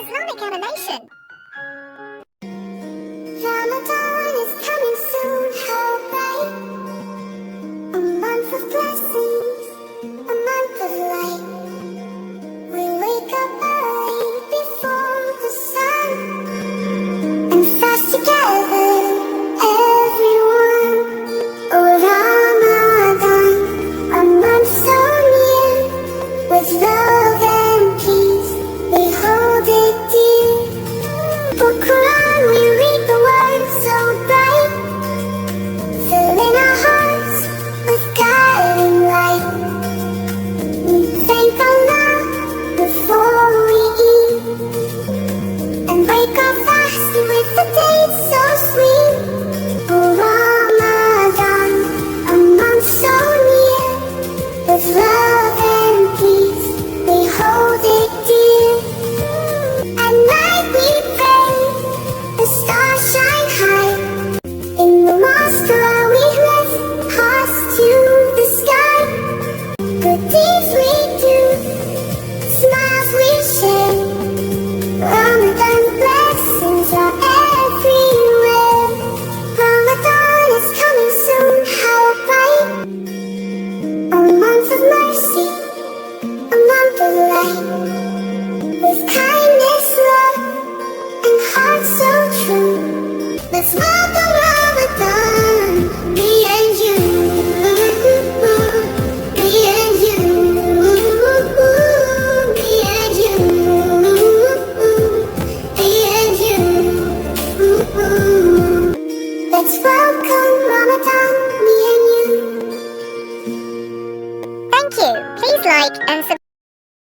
Islamic animation. Ramadan is coming soon, how bright. A month of blessings, a month of light. We wake up early before the sun and fast together, everyone. Oh Ramadan, a month so near, with love and peace, we hold it dear. For Quran we read the words so bright, filling our hearts with guiding light. We thank Allah before we eat, and break our fast with the dates so sweet. Oh Ramadan, a month so near, with love and peace, we hold it dear. At night we pray, the stars shine high. In the mosque we lift hearts to the sky. Good deeds we do, smiles we share. Ramadan blessings are everywhere. Ramadan is coming soon, how bright. A month of mercy, a month of light. With kindness, love, and hearts so true. Let's welcome